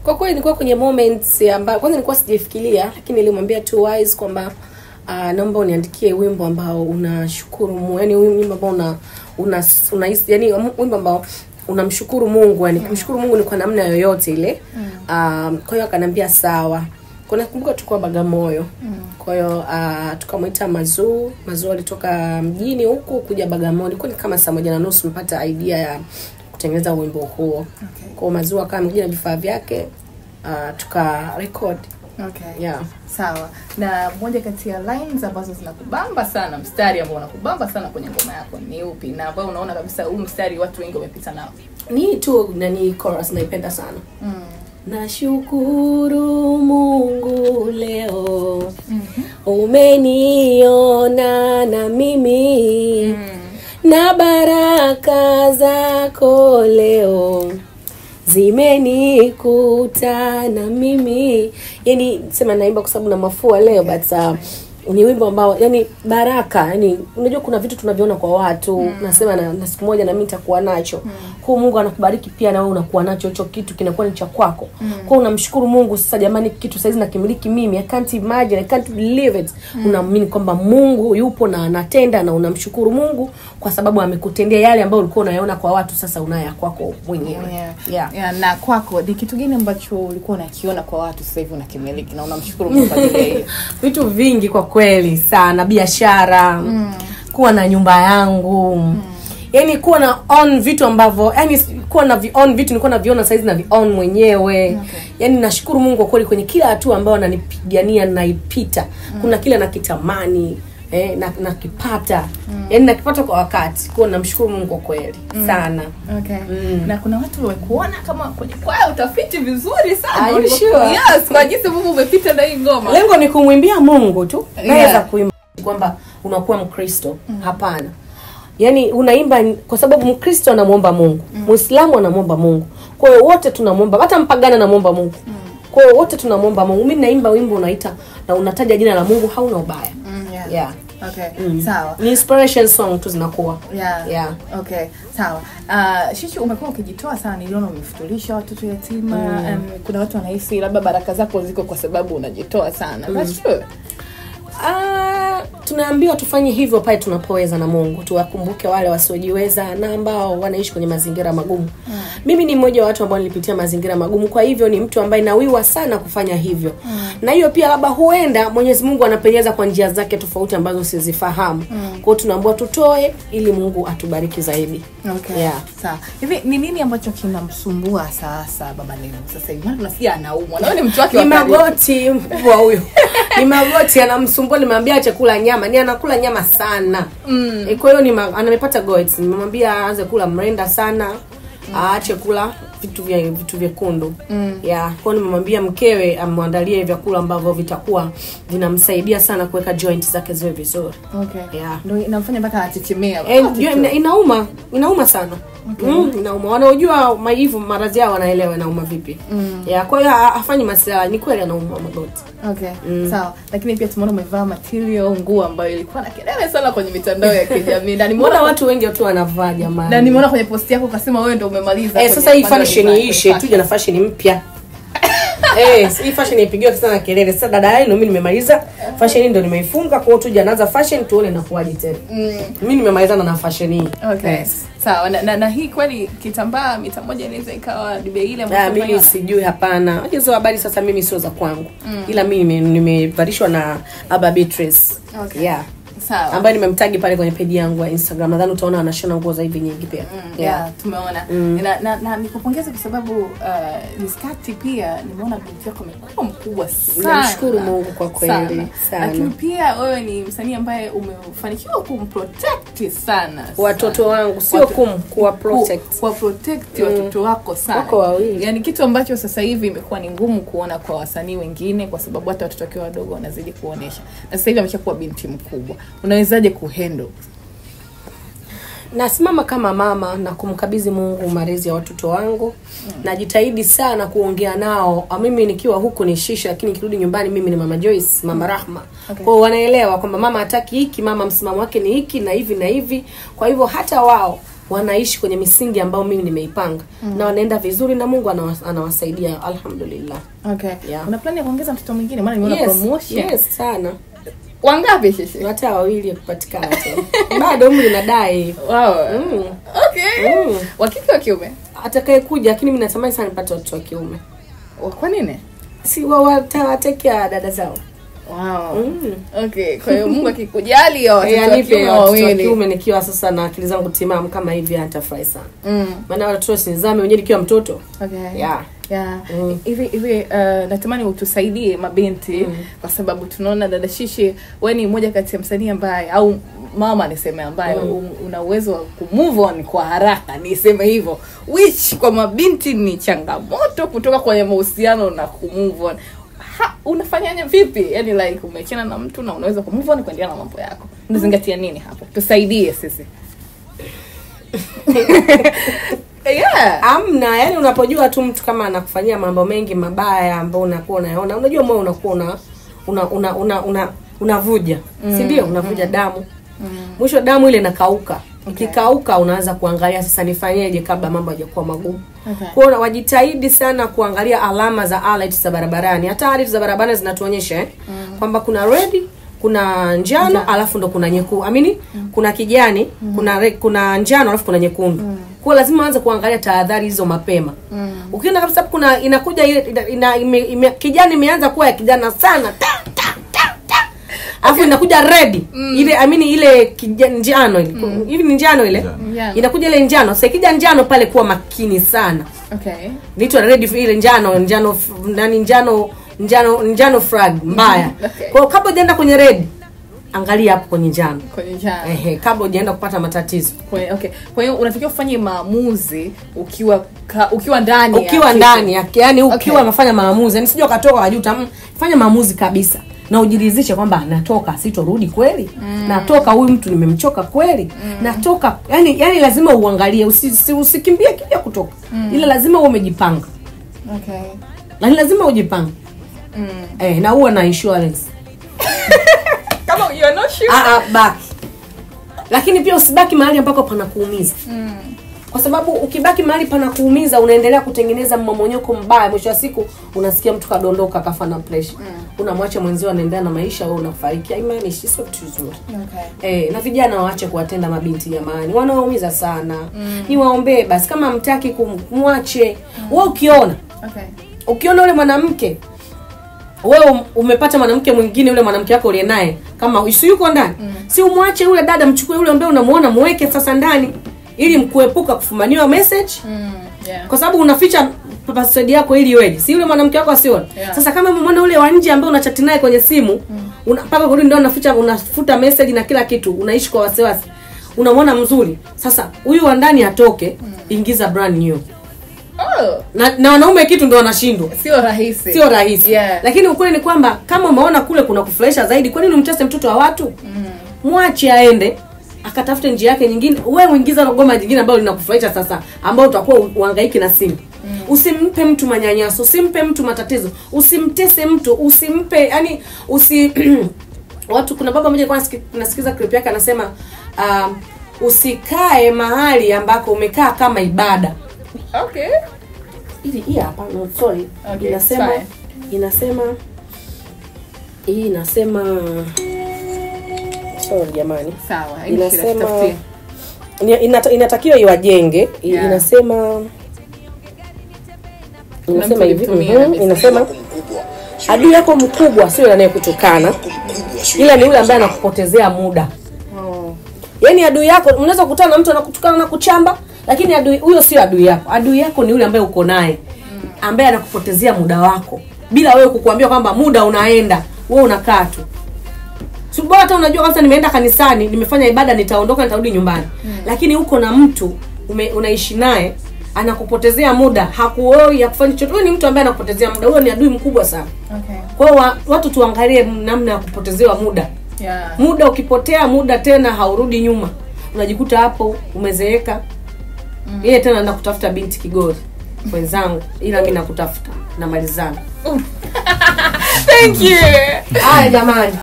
Kwa kweli nilikuwa kwenye moments ambayo kwanza nilikuwa sijifikiria, lakini nilimwambia tu Wise kwamba naomba uniandikie wimbo ambao unashukuru Mungu, yani wimbo ambao unahisi yani wimbo ambao unamshukuru Mungu, yani kumshukuru Mungu ni kwa namna yoyote ile. Kwa hiyo akaniambia sawa. Kuna kumbuka tulikuwa Bagamoyo. Kwa hiyo tukamuita Mazu alitoka mjini huku kuja Bagamoyo. Ilikuwa ni kama saa 1:30 mpata idea ya kutengeneza wimbo huo. Okay. Kwa Mazu akawa mjini na vifaa vyake, tuka record. Okay. Yeah. Sawa. Na moja kati ya lines ambazo zinakubamba sana, mstari ambao unakubamba sana kwenye ngoma yako ni upi? Na ambao unaona kabisa huu mstari watu wengi wamepita nao. Ni tu nani chorus naipenda sana. Nashukuru Mungu leo. Umeniona na mimi. Na baraka zako leo zimenikuta na mimi. Yani sema naimba kwa sababu na mafua leo, but ni wimbo ambao yani baraka, yani unajua kuna vitu tunaviona kwa watu, nasema na siku moja na mimi nitakuwa nacho. Kwa Mungu anakubariki pia na wewe unakuwa nacho hicho kitu, kinakuwa ni cha kwako. Kwa unamshukuru Mungu sasa, jamani kitu saizi nakimiliki mimi. I can't imagine, I can't believe it. Unaamini kwamba Mungu yupo na anatenda, na unamshukuru Mungu kwa sababu amekutendea yale ambayo ulikuwa unayaona kwa watu, sasa unaya kwako mwenyewe. Yeah. Na kwako ni kitu gani ambacho ulikuwa unakiona kwa watu sasa hivi unakimiliki na unamshukuru Mungu kwa ajili ya hiyo? Vitu vingi kwa kweli sana, biashara, kuwa na nyumba yangu. Yani kuwa na own vitu ambavyo, yani kuwa na own vitu nilikuwa naviona saizi na own mwenyewe. Yani nashukuru Mungu kwa kweli kwenye kila hatua ambayo ananipigania naipita. Kuna kile nakitamani nakipata. Yani nakipata kwa wakati. Kwa namshukuru Mungu kwa kweli sana. Okay. Na kuna watu wamekuona kama kwenye kwaya utafiti vizuri sana. Are you sure? Yes, kwa jinsi Mungu umepita na hii ngoma. Lengo ni kumwimbia Mungu tu. Naweza kuimba kwamba unakuwa Mkristo. Hapana. Yani unaimba kwa sababu Mkristo anamuomba Mungu, Muislamu anamuomba Mungu. Kwa hiyo wote tunamuomba, hata mpagana anamuomba Mungu. Kwa hiyo wote tunamuomba Mungu. Mimi naimba wimbo unaita na unataja jina la Mungu, hauna ubaya. Yeah. Okay. Sawa. Ni inspiration song tu zinakuwa. Yeah. Okay. Sawa. Shishi umekuwa ukijitoa sana, niliona umefutulisha watoto yatima. Kuna watu wanahisi labda baraka zako ziko kwa sababu unajitoa sana. That's true. Tunaambiwa tufanye hivyo pale tunapoweza na Mungu. Tuwakumbuke wale wasiojiweza na ambao wanaishi kwenye mazingira magumu. Mimi ni mmoja wa watu ambao nilipitia mazingira magumu, kwa hivyo ni mtu ambaye nawiwa sana kufanya hivyo. Na hiyo pia labda huenda Mwenyezi Mungu anapenyeza kwa njia zake tofauti ambazo sizifahamu. Kwa hiyo tunaambiwa tutoe ili Mungu atubariki zaidi. Okay. Sawa. Hivi ni nini ambacho kinamsumbua sasa baba leo? Sasa hivi tunasikia anaumwa. Na wewe ni mtu wake wa karibu. Ni magoti wa huyo. Ni magoti anamsumbua, nimemwambia ache kula nyama. Ni anakula nyama sana. Kwa hiyo anamepata goits. Nimemwambia aanze kula mrenda sana. Aache kula vitu vyekundu. Kwa nimemwambia mkewe amwandalie vyakula ambavyo vitakuwa vinamsaidia sana kuweka joints zake ziwe vizuri. Okay. Ndio inamfanya mpaka atetemea. Inauma sana. Inauma. Wanaojua maivu maradhi yao wanaelewa inauma vipi. Kwa hiyo afanye masuala, ni kweli anauma magoti. Okay. Sawa. Lakini pia tumeona umevaa material nguo ambayo ilikuwa na kelele sana kwenye mitandao ya kijamii. Na nimeona watu wengi tu wanavaa jamani. Na nimeona kwenye post yako ukasema wewe ndio umemaliza. Sasa hii fashion iishe, tuje na fashion mpya. Hii fashion ipigiwa sana kelele. Sasa dada yenu mimi nimemaliza fashion, ndio nimeifunga, kwa hiyo tuje anaanza fashion tuone inakuaje tena. Mimi nimemalizana na fashion hii. Okay. Sawa. Na hii kweli kitambaa mita moja inaweza ikawa dibe ile ambayo mimi sijui, hapana. Hizo habari sasa mimi sio za kwangu. Ila mimi nimevalishwa na Aba Beatrice. Okay. Sawa. Ambaye nimemtagi pale kwenye page yangu ya Instagram. Nadhani utaona anashona nguo za hivi nyingi pia. Tumeona. Na nikupongeza kwa sababu ni skati pia nimeona binti yako amekuwa mkubwa sana. Namshukuru Mungu kwa kweli sana. Lakini pia wewe ni msanii ambaye umefanikiwa kumprotect sana watoto wangu, sio kuwa protect. Kwa protect watoto wako sana. Wako wawili. Yaani kitu ambacho sasa hivi imekuwa ni ngumu kuona kwa wasanii wengine, kwa sababu hata watoto wao wadogo wanazidi kuonesha. Na sasa hivi ameshakuwa binti mkubwa. Unawezaje kuhandle? Nasimama kama mama na kumkabidhi Mungu malezi ya watoto wangu. Najitahidi sana kuongea nao. Mimi nikiwa huku ni Shisha, lakini nikirudi nyumbani mimi ni Mama Joyce, Mama Rahma. Okay. Kwa wanaelewa kwamba mama hataki hiki, mama msimamo wake ni hiki na hivi na hivi. Kwa hivyo hata wao wanaishi kwenye misingi ambayo mimi nimeipanga na wanaenda vizuri na Mungu anawasaidia alhamdulillah. Okay. Yeah. Una plan ya kuongeza mtoto mwingine? Maana nimeona promotion. Yes, sana. Wangapi sisi? Hata 2 kupatikana tu. Bado umri unadai. Wow. Okay. Wa kike wa kiume? Atakayekuja, lakini mimi natamani sana nipate watoto wa kiume. Kwa nini? Si watawatekea dada zao. Wow. Okay. Kwa hiyo Mungu akikujali watoto wa kiume nikiwa sasa na akili zangu timamu kama hivi atafurahi sana. Maana watoto sinizame wenyewe nikiwa mtoto. Okay. Yeah. Yeah. Hivi natamani utusaidie mabinti kwa sababu tunaona dada Shishi wewe ni mmoja kati ya msanii ambaye au mama niseme ambaye una uwezo wa kumove on kwa haraka, niseme hivyo, which kwa mabinti ni changamoto kutoka kwenye mahusiano na kumove on. Unafanyaje vipi? Yaani like umeachana na mtu na unaweza kumove on kuendelea na mambo yako. Unazingatia nini hapo? Tusaidie sisi. Yeah. Amna, yani unapojua tu mtu kama anakufanyia mambo mengi mabaya ambayo unakuwa unaona, unajua moyo unakuwa unavuja. Si ndio? Unavuja damu. Mwisho damu ile inakauka. Ikikauka unaanza kuangalia sasa nifanyeje kabla mambo hayajakuwa magumu. Kwa hiyo wajitahidi sana kuangalia alama za alert za barabarani. Hata alert za barabarani zinatuonyesha kwamba kuna red, kuna njano, alafu ndo kuna nyekundu. Kuna kijani, kuna njano, alafu kuna nyekundu. Kwa lazima uanze kuangalia tahadhari hizo mapema. Ukiona kabisa kuna inakuja ile kijani imeanza kuwa ya kijana sana. Alafu inakuja red. Ile ile njano ile. Hivi ni njano ile. Inakuja ile njano. Sasa ikija njano pale kuwa makini sana. Okay. Vitu red ile njano flag mbaya. Okay. Kwa kabla hujaenda kwenye red, angalia hapo kwenye njano. Kwenye njano. Kabla hujaenda kupata matatizo. Okay. Kwa hiyo unatakiwa kufanya maamuzi ukiwa ndani. Ukiwa ndani yake, yani ukiwa unafanya maamuzi, yani sije ukatoka wajuta, fanya maamuzi kabisa. Na ujiridhishe kwamba natoka sitorudi kweli? Natoka huyu mtu nimemchoka kweli? Natoka yani lazima uangalie, usikimbie kutoka. Ila lazima uwe umejipanga. Okay. Na lazima ujipange. Na uwe na insurance. Kama you are not sure. Baki. Lakini pia usibaki mahali ambako panakuumiza. Kwa sababu ukibaki mahali panakuumiza unaendelea kutengeneza mmomonyoko mbaya, mwisho wa siku unasikia mtu kadondoka kafa na pressure. Unamwacha mwenzio anaendelea na maisha, wewe unafariki. Imani sio kitu kizuri. Okay. Na vijana waache kuwatenda mabinti jamani. Wanaumiza sana. Niwaombee basi kama mtaki kumwache. Wewe ukiona. Okay. Ukiona yule mwanamke wewe umepata mwanamke mwingine, yule mwanamke wako uliye naye kama yuko ndani, si umwache yule dada, mchukue yule ambaye unamuona muweke sasa ndani ili mkuepuka kufumaniwa message. Yeah. Kwa sababu unaficha password yako ili wewe. Si yule mwanamke wako asione. Yeah. Sasa kama umemwona yule wa nje ambaye unachati naye kwenye simu, mpaka kurudi ndio unafuta message na kila kitu, unaishi kwa wasiwasi. Unamwona mzuri. Sasa huyu wa ndani atoke, ingiza brand new. Na wanaume kitu ndio wanashindwa. Sio rahisi. Yeah. Lakini ukweli ni kwamba kama umeona kule kuna kufurahisha zaidi, kwa nini umtese mtoto wa watu? Mwache aende akatafute njia yake nyingine. Wewe uingiza ngoma nyingine ambayo linakufurahisha sasa, ambao utakuwa uhangaiki na simu. Usimpe mtu manyanyaso, usimpe mtu matatizo, usimtese mtu, usimpe watu. Kuna baba mmoja kwa nasikiza clip yake anasema usikae mahali ambako umekaa kama ibada. Okay. Hii hapa no sorry. Okay, inasema sorry jamani. Sawa. Inatakiwa iwajenge. Yeah. Inasema hivi. Inasema adui yako mkubwa sio yule anayekutukana, ila ni yule ambaye anakupotezea muda. Yaani adui yako, unaweza kukutana na mtu anakutukana na kuchamba, lakini adui huyo sio adui yako. Adui yako ni yule ambaye uko naye, ambaye anakupotezea muda wako bila wewe kukuambia kwamba muda unaenda, wewe unakaa tu. Subiri hata unajua kwanza nimeenda kanisani, nimefanya ibada, nitaondoka nitarudi nyumbani. Lakini uko na mtu unaishi naye, anakupotezea muda, hakuoi ya kufanya chochote. Wewe ni mtu ambaye anakupotezea muda. Huyo ni adui mkubwa sana. Okay. Kwa hiyo watu tuangalie namna ya kupotezewa muda. Yeah. Muda ukipotea, muda tena haurudi nyuma. Unajikuta hapo umezeeka. Yeye tena anaenda kutafuta binti Kigori wenzangu, ila mimi nakutafuta na malizana. Thank you. Haya jamani.